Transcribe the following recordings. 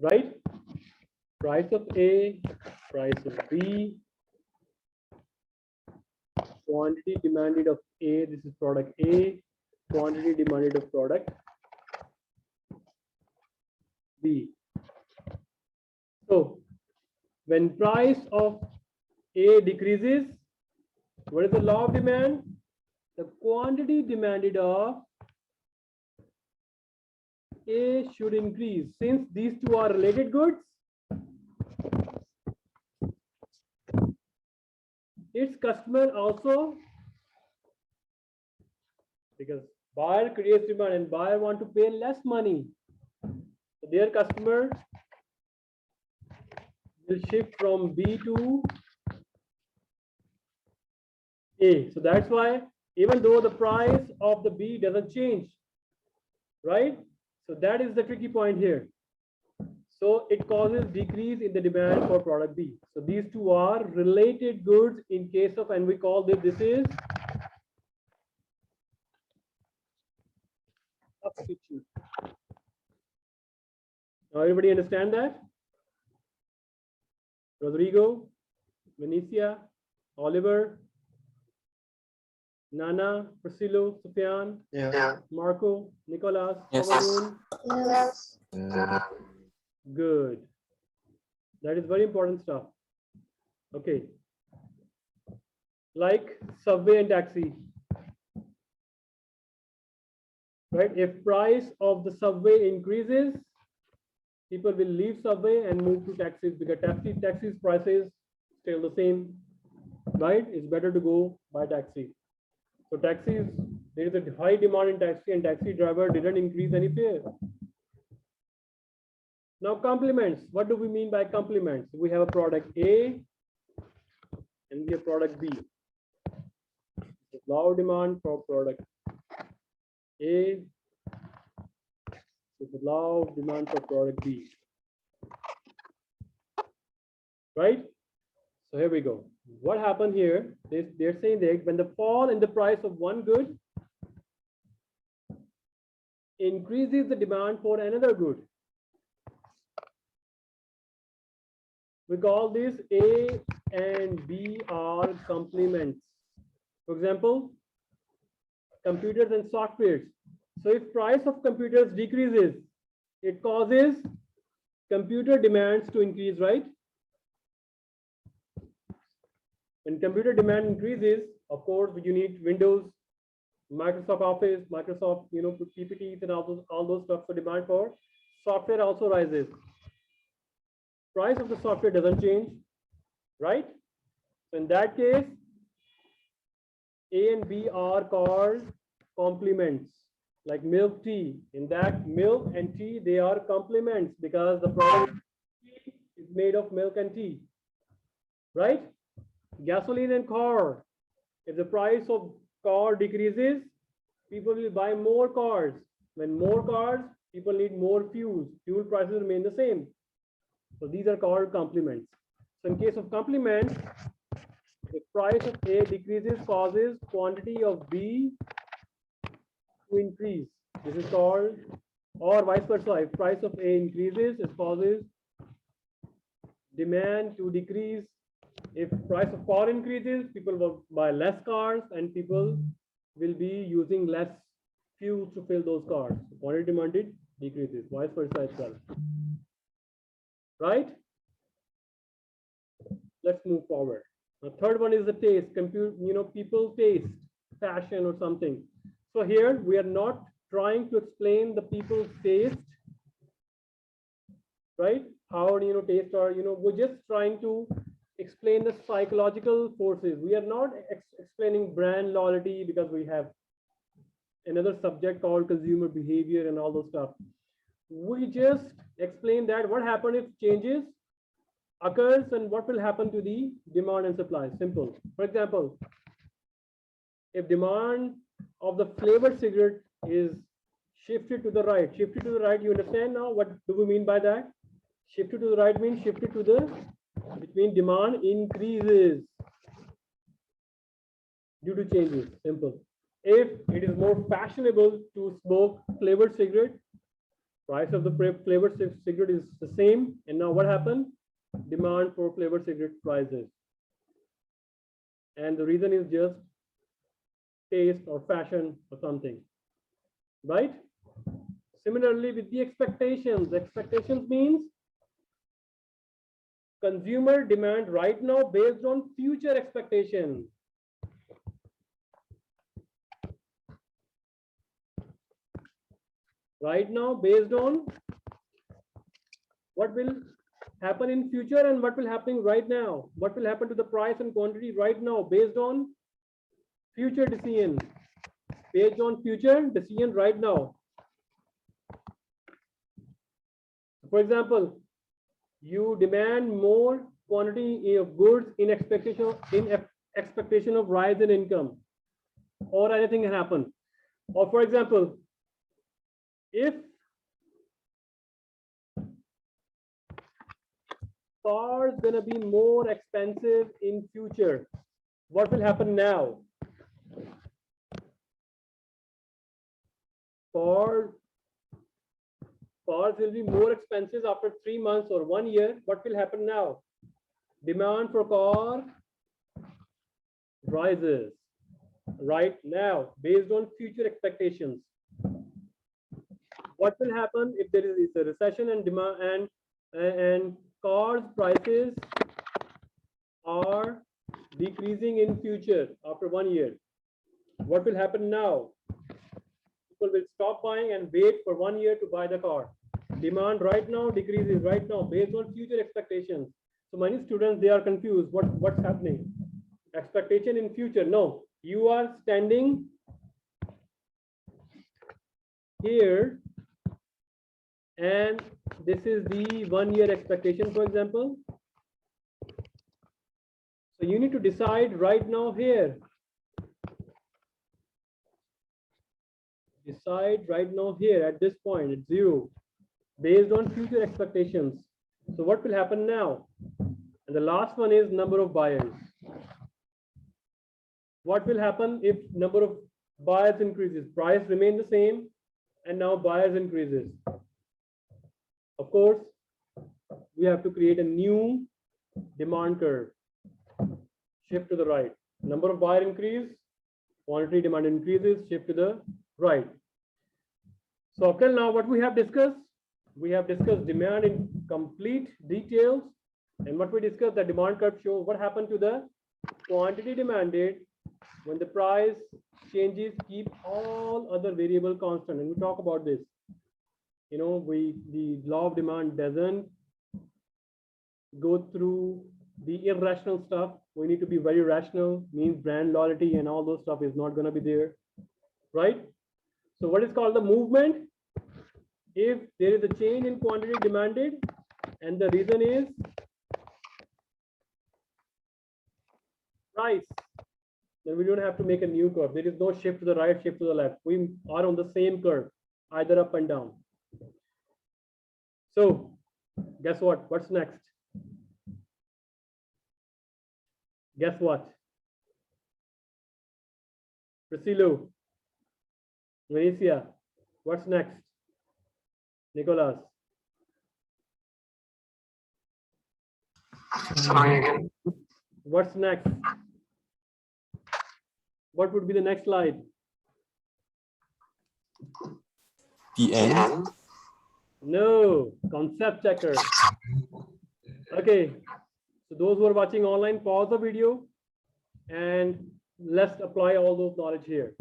right? Price of A, price of B, quantity demanded of A, this is product A, quantity demanded of product B. So when price of A decreases, what is the law of demand? The quantity demanded of A should increase. Since these two are related goods, its customer also, because buyer creates demand and buyer want to pay less money, so their customer will shift from B to A. So that's why even though the price of the B doesn't change, right? So that is the tricky point here. So it causes decrease in the demand for product B. So these two are related goods in case of, and we call this is substitute. Now everybody understand that? Rodrigo, Vinicia, Oliver, Nana, Priscillo, Sufyan, Yeah. Marco, Nicolas, Yes. Havagun. Yes. Good. That is very important stuff. Okay. Like subway and taxi. Right? If price of the subway increases, people will leave subway and move to taxis because taxis prices still the same. Right? It's better to go by taxi. So taxis, there is a high demand in taxi and taxi driver didn't increase any fare. Now complements, what do we mean by complements? We have a product A and we have product B. Low demand for product A, with low demand for product B. Right? So here we go. What happened here? They're saying that when the fall in the price of one good increases the demand for another good. We call this A and B are complements. For example, computers and softwares. So if price of computers decreases, it causes computer demands to increase, right? When computer demand increases, of course, you need Windows, Microsoft Office, Microsoft, PPTs and all those stuff. So demand for software also rises. Price of the software doesn't change, right? So in that case, A and B are called complements, like milk tea. In that milk and tea, they are complements because the product is made of milk and tea, right? Gasoline and car. If the price of car decreases, people will buy more cars. When more cars, people need more fuel. Fuel prices remain the same. So these are called complements. So in case of complements, the price of A decreases causes quantity of B to increase. This is called, or vice versa. If price of A increases, it causes demand to decrease. If price of car increases, people will buy less cars and people will be using less fuel to fill those cars. So quantity demanded decreases, vice versa as well. Right? Let's move forward. The third one is the taste. People taste fashion or something. So here we are not trying to explain the people's taste, right? How taste, or we're just trying to explain the psychological forces. We are not explaining brand loyalty because we have another subject called consumer behavior and all those stuff. We just explain that what happened if changes occurs and what will happen to the demand and supply. Simple. For example, if demand of the flavored cigarette is shifted to the right, you understand now what do we mean by that? Shifted to the right means shifted to the, which means demand increases due to changes. Simple. If it is more fashionable to smoke flavored cigarette, Price of the flavored cigarette is the same. And now what happened? Demand for flavored cigarette rises. And the reason is just taste or fashion or something, right? Similarly, with the expectations means consumer demand right now based on future expectations. Right now based on what will happen in future and what will happen right now. What will happen to the price and quantity right now based on future decision. Based on future decision right now. For example, you demand more quantity of goods in expectation of rise in income, or anything can happen. Or for example, if cars gonna be more expensive in future, what will happen now? Cars will be more expensive after 3 months or 1 year. What will happen now? Demand for car rises right now based on future expectations. What will happen if there is a recession and demand and cars prices are decreasing in future after 1 year? What will happen now? People will stop buying and wait for 1 year to buy the car. Demand right now decreases right now based on future expectations. So many students, they are confused. What's happening? Expectation in future. No, you are standing here and this is the 1 year expectation, for example. So you need to decide right now here. Decide right now here at this point at 0 based on future expectations. So what will happen now? And the last one is number of buyers. What will happen if number of buyers increases? Price remain the same and now buyers increases. Of course, we have to create a new demand curve. Shift to the right. Number of buyer increase, quantity demand increases, shift to the right. So up till now, what we have discussed demand in complete details, and what we discussed, the demand curve shows what happened to the quantity demanded when the price changes, keep all other variable constant, and we talk about this. You know, the law of demand doesn't go through the irrational stuff. We need to be very rational, means brand loyalty and all those stuff is not going to be there, right? So what is called the movement? If there is a change in quantity demanded and the reason is price, then we don't have to make a new curve. There is no shift to the right, shift to the left. We are on the same curve, either up and down. So guess what? What's next? Guess what? Priscilla, Venetia, what's next? Nicholas. Sorry again. What's next? What would be the next slide? The end. No, concept checker. Okay, so those who are watching online, pause the video and let's apply all those knowledge here.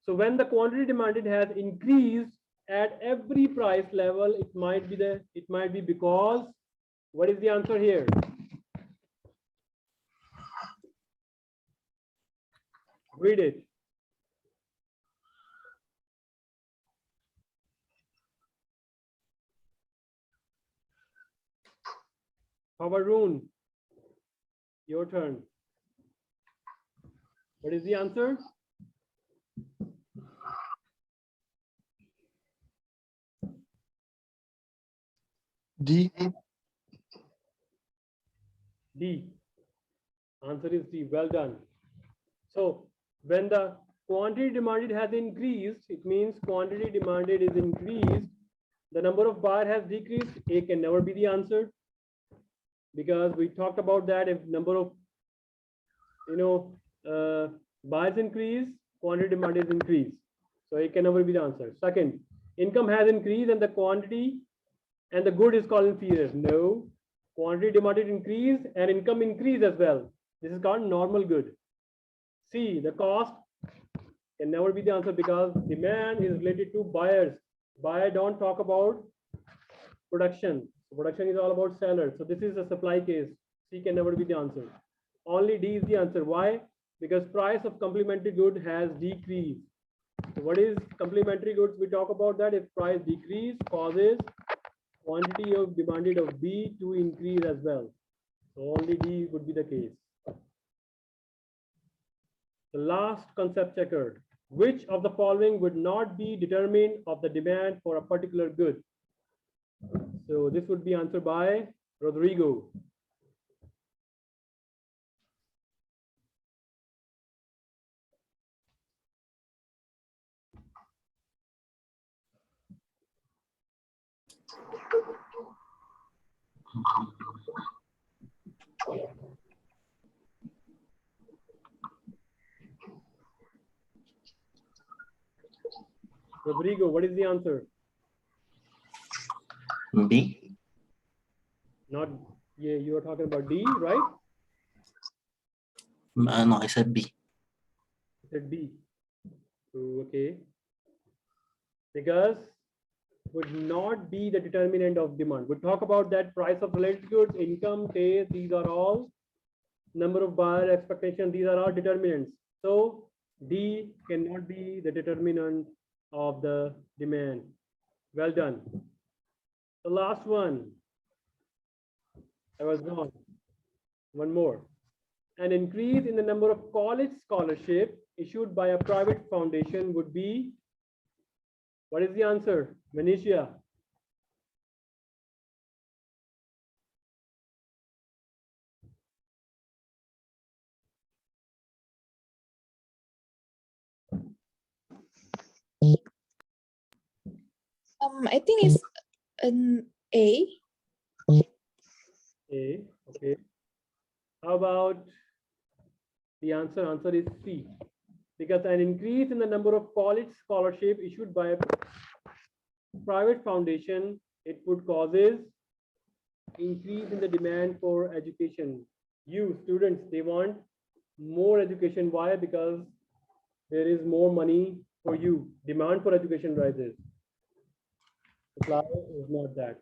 So when the quantity demanded has increased at every price level, it might be because, what is the answer here? Read it. How about Roon? Your turn. What is the answer? D. D. Answer is D. Well done. So when the quantity demanded has increased, it means quantity demanded is increased the number of buyer has decreased, A can never be the answer, because we talked about that. If number of buyers increase, quantity demand is increased, so it can never be the answer. Second, income has increased and the quantity and the good is called inferior. No, quantity demanded increase and income increase as well. This is called normal good. C, the cost can never be the answer, because demand is related to buyers. Buyer don't talk about production. Production is all about sellers. So this is a supply case. C can never be the answer. Only D is the answer. Why? Because price of complementary good has decreased. So what is complementary goods? We talk about that. If price decrease causes quantity of demanded of B to increase as well. So only D would be the case. The last concept checker. Which of the following would not be determinant of the demand for a particular good? So this would be answered by Rodrigo. Rodrigo, what is the answer? B. Not, yeah, you are talking about D, right? No, I said B. You said B. Okay. Because would not be the determinant of demand. We'll talk about that. Price of related goods, income, taste, these are all number of buyer expectation, these are all determinants. So D cannot be the determinant of the demand. Well done. The last one, I was wrong. One more. An increase in the number of college scholarship issued by a private foundation would be, what is the answer? Manisha. I think it's an A. A, okay. How about the answer? Answer is C. Because an increase in the number of college scholarship issued by a private foundation, it would causes increase in the demand for education. You students, they want more education. Why? Because there is more money for you. Demand for education rises. Supply is not that.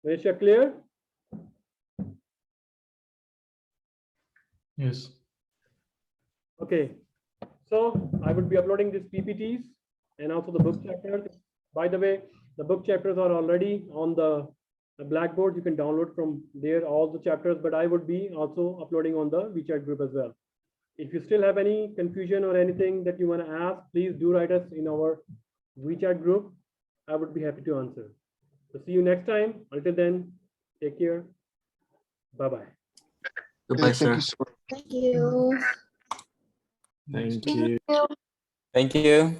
Manisha, clear? Yes. Okay. So I would be uploading these PPTs and also the book chapters. By the way, the book chapters are already on the Blackboard. You can download from there all the chapters, but I would be also uploading on the WeChat group as well. If you still have any confusion or anything that you want to ask, please do write us in our WeChat group. I would be happy to answer. So see you next time. Until then, take care. Bye-bye. Goodbye, sir. Thank you. Thank you. Thank you.